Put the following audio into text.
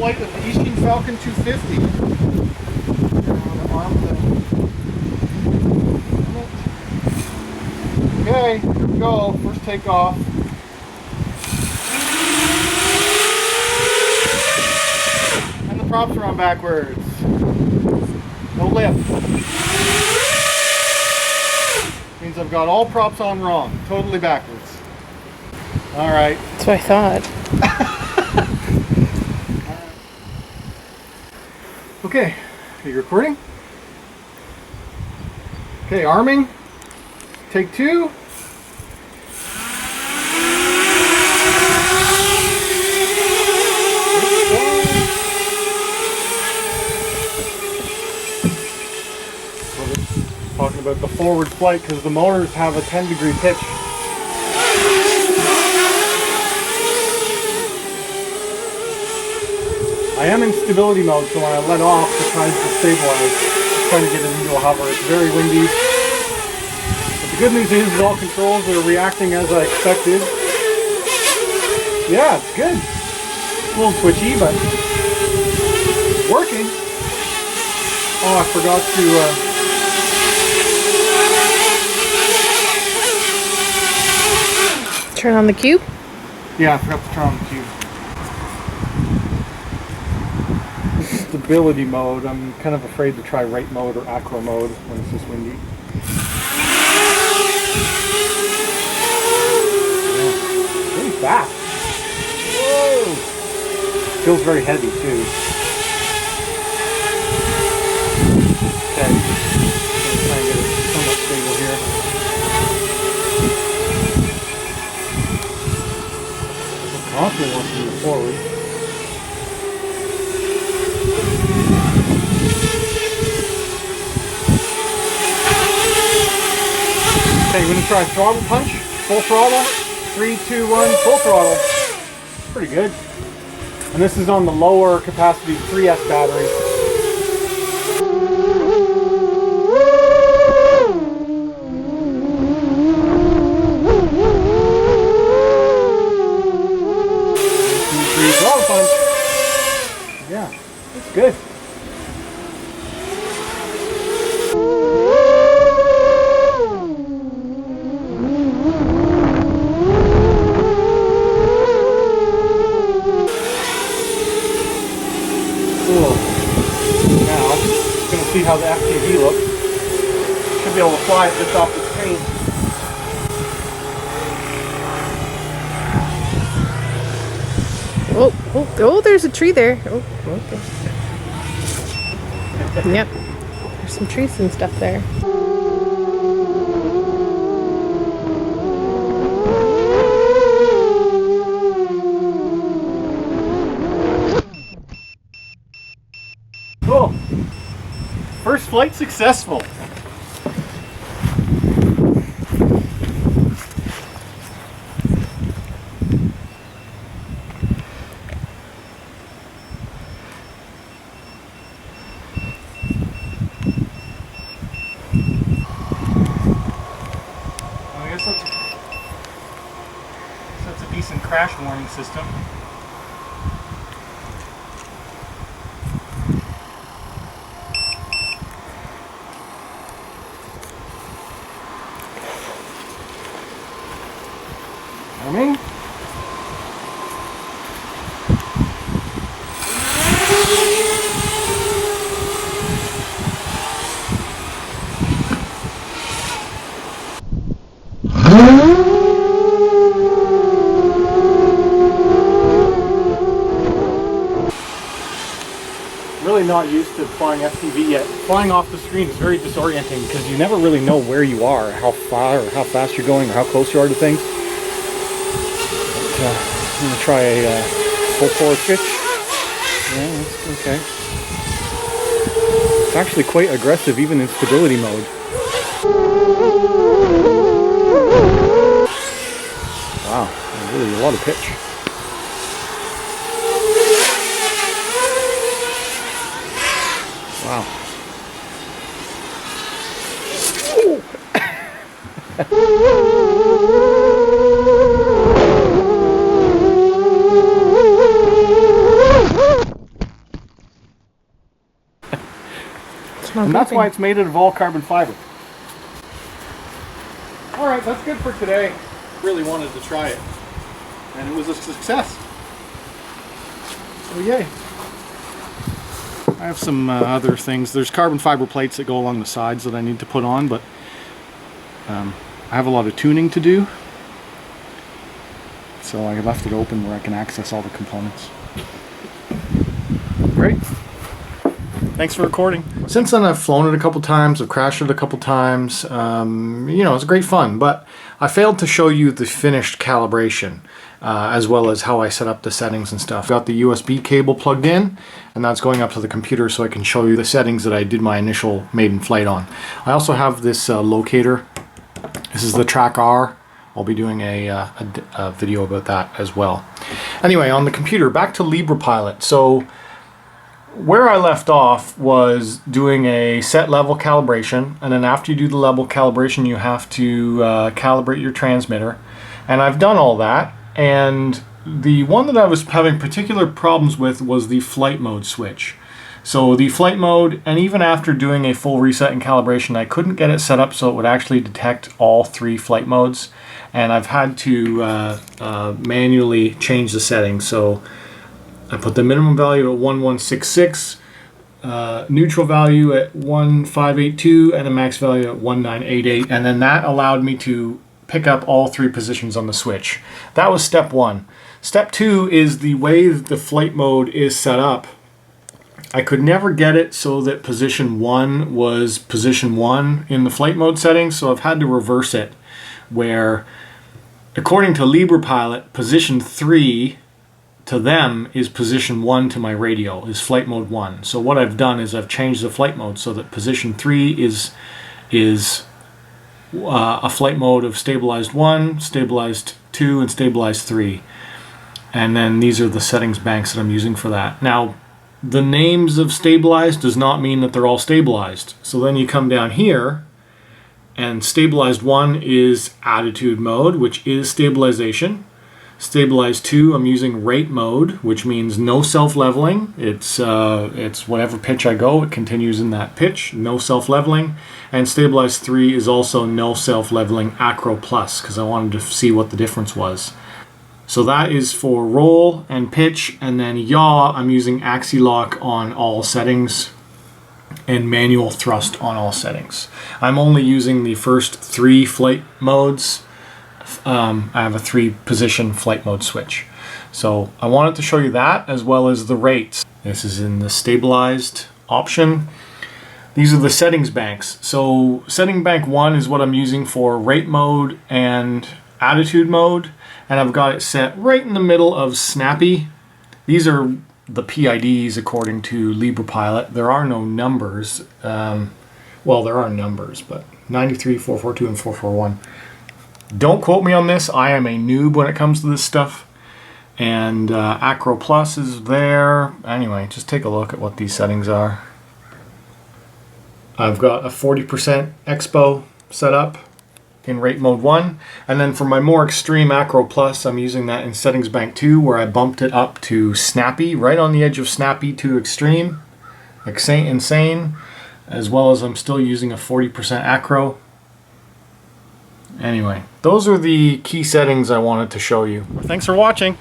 flight of the Eachine Falcon 250. Okay, here we go. First takeoff. And the props are on backwards. No lift. Means I've got all props on wrong. Totally backwards. Alright. That's what I thought. Okay, are you recording? Okay, arming. Take two. Talking about the forward flight because the motors have a 10-degree pitch. I am in stability mode, so when I let off, it tries to stabilize. It's trying to get it into a hover. It's very windy. But the good news is all controls are reacting as I expected. Yeah, it's good. It's a little twitchy, but it's working. Oh, I forgot to turn on the cube? Yeah, I forgot to turn on the cube. Stability mode. I'm kind of afraid to try right mode or acro mode when it's just windy. Yeah, really fast. Whoa! Feels very heavy too. Okay, I'm gonna try and get it somewhat stable here. Constantly wants to move forward. Okay, we're going to try throttle punch, full throttle, 3, 2, 1, full throttle. Pretty good. And this is on the lower capacity 3S battery. Throttle punch. Yeah, that's good. Cool. Now, I'm going to see how the FPV looks. Should be able to fly it just off the screen. Oh, there's a tree there. Oh, okay. Yep. There's some trees and stuff there. Cool. First flight successful. I guess that's a decent crash warning system. Arming. Really not used to flying FPV yet. Flying off the screen is very disorienting because you never really know where you are, how far or how fast you're going, or how close you are to things. But, I'm going to try a full forward pitch. Yeah, that's okay. It's actually quite aggressive even in stability mode. Wow, really a lot of pitch. Wow. And that's why it's made out of all carbon fiber. Alright, that's good for today. Really wanted to try it. And it was a success. So yay. I have some other things. There's carbon fiber plates that go along the sides that I need to put on, but I have a lot of tuning to do. So I left it open where I can access all the components. Great. Thanks for recording. Since then I've flown it a couple times, I've crashed it a couple times. You know, it's great fun, but I failed to show you the finished calibration, as well as how I set up the settings and stuff. Got the USB cable plugged in, and that's going up to the computer so I can show you the settings that I did my initial maiden flight on. I also have this locator. This is the Track R. I'll be doing a video about that as well. Anyway, on the computer, back to LibrePilot. So where I left off was doing a set level calibration, and then after you do the level calibration you have to calibrate your transmitter, and I've done all that. And the one that I was having particular problems with was the flight mode switch. So the flight mode, and even after doing a full reset and calibration, I couldn't get it set up so it would actually detect all 3 flight modes, and I've had to manually change the settings. So I put the minimum value at 1166, neutral value at 1582, and a max value at 1988, and then that allowed me to pick up all 3 positions on the switch. That was step 1. Step 2 is the way the flight mode is set up. I could never get it so that position 1 was position 1 in the flight mode settings, so I've had to reverse it, where according to LibrePilot, position 3 to them is position 1 to my radio, is flight mode 1. So what I've done is I've changed the flight mode so that position 3 is a flight mode of stabilized 1, stabilized 2, and stabilized 3. And then these are the settings banks that I'm using for that. Now, the names of stabilized does not mean that they're all stabilized. So then you come down here, and stabilized 1 is attitude mode, which is stabilization. Stabilized 2, I'm using rate mode, which means no self-leveling. It's whatever pitch I go, it continues in that pitch, no self-leveling. And stabilized 3 is also no self-leveling acro plus, because I wanted to see what the difference was. So that is for roll and pitch, and then yaw, I'm using axi-lock on all settings and manual thrust on all settings. I'm only using the first 3 flight modes. I have a 3-position flight mode switch. So I wanted to show you that, as well as the rates. This is in the stabilized option. These are the settings banks. So setting bank 1 is what I'm using for rate mode and attitude mode, and I've got it set right in the middle of snappy. These are the PIDs according to LibrePilot. There are no numbers. Well, there are numbers, but 93, 442, and 441. Don't quote me on this. I am a noob when it comes to this stuff. And Acro Plus is there. Anyway, just take a look at what these settings are. I've got a 40% expo set up in rate mode 1, and then for my more extreme Acro Plus, I'm using that in settings bank 2, where I bumped it up to snappy, right on the edge of snappy to extreme, insane, as well as I'm still using a 40% acro. Anyway, those are the key settings I wanted to show you. Thanks for watching.